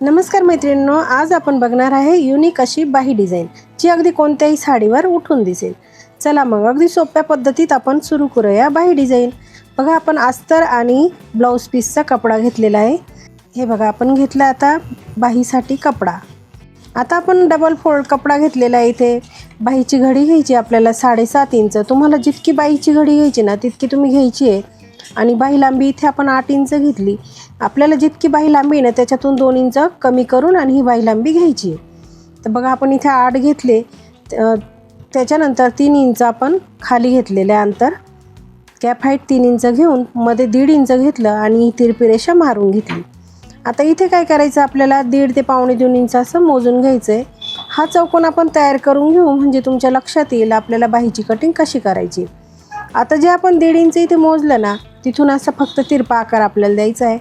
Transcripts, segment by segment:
नमस्कार मैत्रिणींनो, आज आपण बघणार आहे युनिक अशी बाही डिझाईन जी अगदी कोणत्याही साडीवर उठून दिसेल। चला मग अगदी सोप्या पद्धतीत आपण सुरू करूया बाही डिझाईन। बघा, आपण अस्तर आणि ब्लाउज पीसचा कपडा घेतलेला आहे। हे बघा, आपण घेतला आता बाहीसाठी कपडा। आता आपण डबल फोल्ड कपडा घेतलेला आहे। इथे बाहीची घडी घ्यायची आपल्याला 7.5 इंच। तुम्हाला जितकी बाहीची घडी घ्यायची ना तितकी तुम्ही घ्यायची आहे। आणि बाही लांबी इथे आपण 8 इंच घेतली। आपल्याला जितकी बाही लांबी ना त्याच्यातून 2 इंच कमी करून आणि ही बाही लांबी घ्यायची आहे। तर बघा, आपण इथे 8 घेतले, त्याच्यानंतर 3 इंच आपण खाली घेतलेले अंतर, कॅप हाईट 3 इंच घेऊन मध्ये 1.5 इंच घेतलं आणि तिरपी रेषा मारून घेतली। आता इथे काय करायचं, आपल्याला 1.5 ते 2.25 इंच असं मोजून घ्यायचं आहे। हा चौकोन आपण तयार करून घेऊ, म्हणजे तुमच्या लक्षात येईल आपल्याला बाहीची कटिंग कशी करायची। आता जे आपण 1.5 इंच इथे मोजलं ना तिथून असं फक्त तिरपा आकार आपल्याला द्यायचा आहे।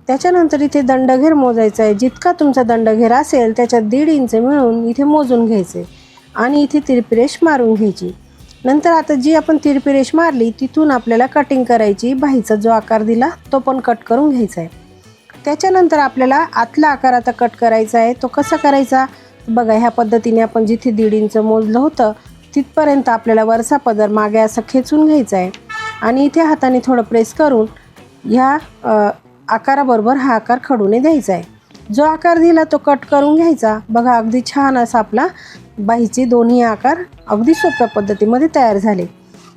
त्याच्यानंतर इथे दंडघेर मोजायचा आहे। जितका तुमचा दंडघेर असेल त्याच्यात 1.5 इंच मिळून इथे मोजून घ्यायचे आणि इथे तिरपी रेष मारून घ्यायची। नंतर आता जी आपण तिरपी रेष मारली तिथून आपल्याला कटिंग करायची। बाहीचा जो आकार दिला तो पण कट करून घ्यायचा आहे। त्याच्यानंतर आपल्याला आतला आकार आता कट करायचा आहे। तो कसा करायचा बघा, ह्या पद्धतीने आपण जिथे 1.5 इंच मोजलं होतं तिथपर्यंत आपल्याला वरचा पदर मागे असं खेचून घ्यायचा आहे आणि इथे हाताने थोडं प्रेस करून ह्या आकाराबरोबर हा आकार खडूने द्यायचा आहे। जो आकार दिला तो कट करून घ्यायचा। बघा, अगदी छान असा आपला बाहीचे दोन्ही आकार अगदी सोप्या पद्धतीमध्ये तयार झाले।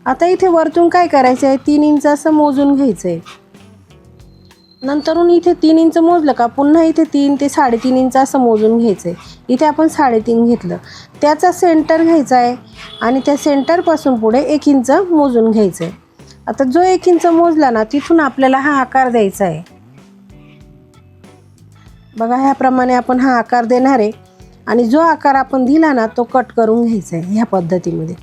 आता इथे वरतून काय करायचं आहे, 3 इंच असं मोजून घ्यायचं आहे। नंतरून इथे 3 इंच मोजलं का पुन्हा इथे 3 ते 3.5 इंच असं मोजून घ्यायचं आहे। इथे आपण 3.5 घेतलं, त्याचा सेंटर घ्यायचा आहे आणि त्या सेंटरपासून पुढे 1 इंच मोजून घ्यायचं आहे। आता जो 1 इंच मोजला ना तिथून आपल्याला हा आकार द्यायचा आहे। बघा, ह्याप्रमाणे आपण हा आकार देणार आहे आणि जो आकार आपण दिला ना तो कट करून घ्यायचा आहे ह्या पद्धतीमध्ये।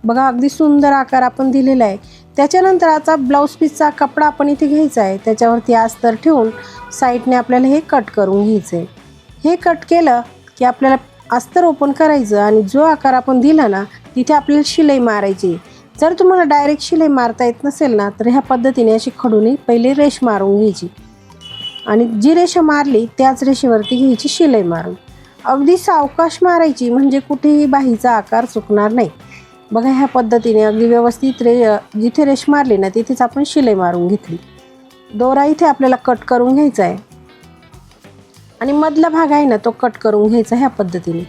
बघा, अगदी सुंदर आकार आपण दिलेला आहे। त्याच्यानंतर आता ब्लाऊज पीसचा कपडा आपण इथे घ्यायचा आहे, त्याच्यावरती अस्तर ठेवून साईडने आपल्याला हे कट करून घ्यायचं आहे। हे कट केलं की आपल्याला अस्तर ओपन करायचं आणि जो आकार आपण दिला ना तिथे आपल्याला शिलाई मारायची। जर तुम्हाला डायरेक्ट शिलाई मारता येत नसेल ना तर ह्या पद्धतीने अशी खडूने पहिले रेष मारून घ्यायची आणि जी रेषा मारली त्याच रेषेवरती घ्यायची शिलाई मारून। अगदी सावकाश मारायची, म्हणजे कुठेही बाहीचा आकार चुकणार नाही। बघा, ह्या पद्धतीने अगदी व्यवस्थित जिथे रेष मारली ना तिथेच आपण शिलाई मारून घेतली। दोरा इथे आपल्याला कट करून घ्यायचा आहे आणि मधला भाग आहे ना तो कट करून घ्यायचा ह्या पद्धतीने।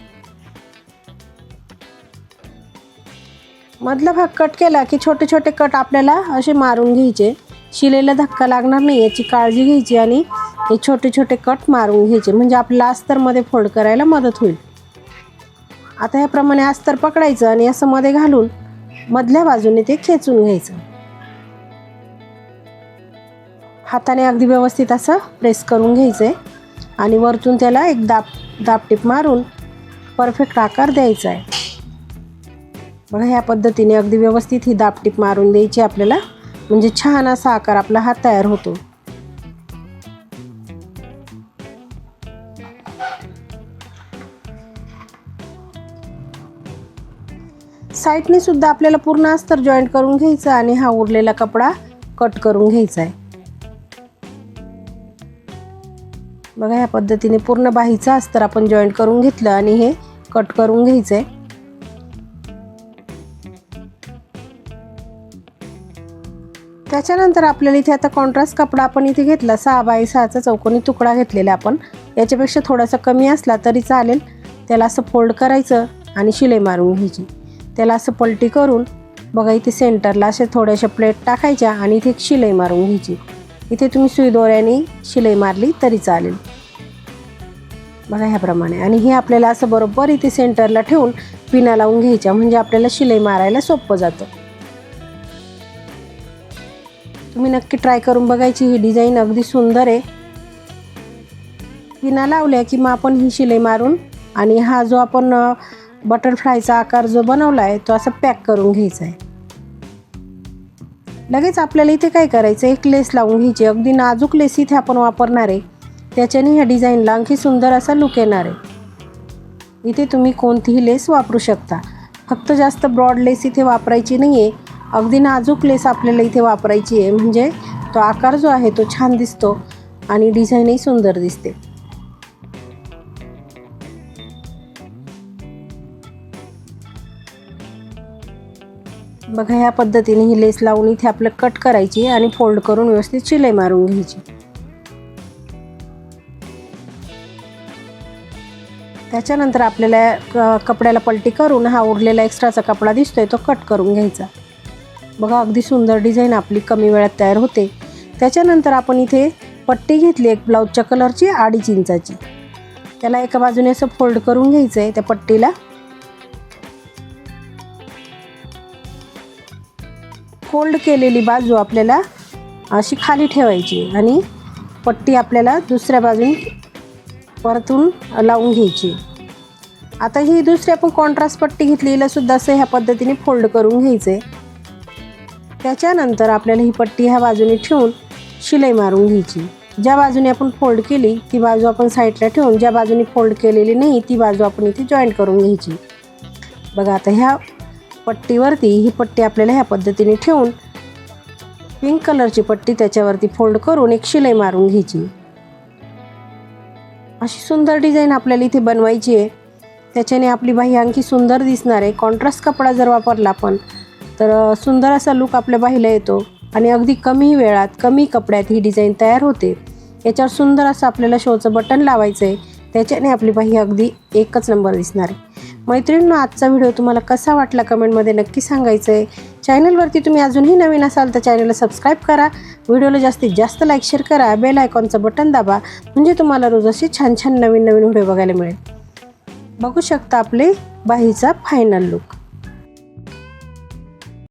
मधला भाग कट केला की छोटे छोटे कट आपल्याला असे मारून घ्यायचे। शिलाईला धक्का लागणार नाही याची काळजी घ्यायची आणि हे छोटे छोटे कट मारून घ्यायचे, म्हणजे आपल्याला अस्तरमध्ये फोल्ड करायला मदत होईल। आता ह्याप्रमाणे अस्तर पकडायचं आणि असं मध्ये घालून मधल्या बाजूने ते खेचून घ्यायचं। हाताने अगदी व्यवस्थित असं प्रेस करून घ्यायचंय आणि वरतून त्याला एक दाबटीप मारून परफेक्ट आकार द्यायचा आहे। बघा, ह्या पद्धतीने अगदी व्यवस्थित ही दाबटीप मारून द्यायची आपल्याला, म्हणजे छान असा आकार आपला हात तयार होतो। साईडने सुद्धा आपल्याला पूर्ण अस्तर जॉईंट करून घ्यायचं आणि हा उरलेला कपडा कट करून घ्यायचा आहे। बघा, ह्या पद्धतीने पूर्ण बाहीचं अस्तर आपण जॉईंट करून घेतलं आणि हे कट करून घ्यायचं आहे। त्याच्यानंतर आपल्याला इथे आता कॉन्ट्रास्ट कपडा आपण इथे घेतला, 6x6चा चौकोनी तुकडा घेतलेला आपण। याच्यापेक्षा थोडासा कमी असला तरी चालेल। त्याला असं फोल्ड करायचं आणि शिलाई मारून घ्यायची। त्याला असं पलटी करून बघा इथे सेंटरला असे थोड्याशा प्लेट टाकायच्या आणि इथे एक शिलाई मारून घ्यायची। इथे तुम्ही सुई दोऱ्याने शिलाई मारली तरी चालेल। बघा, ह्याप्रमाणे आणि हे आपल्याला असं बरोबर इथे सेंटरला ठेवून पिना लावून घ्यायच्या, म्हणजे आपल्याला शिलाई मारायला सोपं जातं। तुम्ही नक्की ट्राय करून बघायची, ही डिझाईन अगदी सुंदर आहे। पिना लावल्या की मग आपण ही शिलाई मारून आणि हा जो आपण बटरफ्लायचा आकार जो बनवला आहे तो असं पॅक करून घ्यायचा आहे। लगेच आपल्याला इथे काय करायचं, एक लेस लावून घ्यायची। अगदी नाजूक लेस इथे आपण वापरणार आहे, त्याच्याने ह्या डिझाईनला आणखी सुंदर असा लुक येणार आहे। इथे तुम्ही कोणतीही लेस वापरू शकता, फक्त जास्त ब्रॉड लेस इथे वापरायची नाही आहे। अगदी नाजूक लेस आपल्याला इथे वापरायची आहे, म्हणजे तो आकार जो आहे तो छान दिसतो आणि डिझाईनही सुंदर दिसते। बघा ह्या पद्धतीने ही लेस लावून इथे आपलं कट करायची आणि फोल्ड करून व्यवस्थित शिलाई मारून घ्यायची। त्याच्यानंतर आपल्याला कपड्याला पलटी करून हा उरलेला एक्स्ट्राचा कपडा दिसतोय तो कट करून घ्यायचा। बघा अगदी सुंदर डिझाईन आपली कमी वेळात तयार होते। त्याच्यानंतर आपण इथे पट्टी घेतली एक ब्लाऊजच्या कलरची 2.5 इंचाची, त्याला एका बाजूने असं फोल्ड करून घ्यायचं आहे। त्या पट्टीला फोल्ड केलेली बाजू आपल्याला अशी खाली ठेवायची आणि पट्टी आपल्याला दुसऱ्या बाजूने परतून लावून घ्यायची। आता ही दुसरी आपण कॉन्ट्रास्ट पट्टी घेतली, हिला सुद्धा असं ह्या पद्धतीने फोल्ड करून घ्यायचे। त्याच्यानंतर आपल्याला ही पट्टी ह्या बाजूने ठेवून शिलाई मारून घ्यायची। ज्या बाजूने आपण फोल्ड केली ती बाजू आपण साईडला ठेवून ज्या बाजूने फोल्ड केलेली नाही ती बाजू आपण इथे जॉईंट करून घ्यायची। बघा आता ह्या पट्टीवरती ही पट्टी आपल्याला ह्या पद्धतीने ठेवून पिंक कलरची पट्टी त्याच्यावरती फोल्ड करून एक शिलाई मारून घ्यायची। अशी सुंदर डिझाईन आपल्याला इथे बनवायची आहे। त्याच्याने आपली बाही आणखी सुंदर दिसणार आहे। कॉन्ट्रास्ट कपडा जर वापरला आपण तर सुंदर असा लुक आपल्या बाहीला येतो आणि अगदी कमी वेळात कमी कपड्यात ही डिझाईन तयार होते। याच्यावर सुंदर असं आपल्याला शोचं बटन लावायचं आहे, त्याच्याने आपली बाही अगदी एकच नंबर दिसणार आहे। मैत्रिणींनो, आजचा व्हिडिओ तुम्हाला कसा वाटला कमेंटमध्ये नक्की सांगायचं आहे। चॅनलवरती तुम्ही अजूनही नवीन असाल तर चॅनलला सबस्क्राईब करा, व्हिडिओला जास्तीत जास्त लाईक शेअर करा, बेल आयकॉनचं बटन दाबा, म्हणजे तुम्हाला रोज असे छान छान नवीन नवीन व्हिडिओ बघायला मिळेल। बघू शकता आपले बाहीचा फायनल लुक।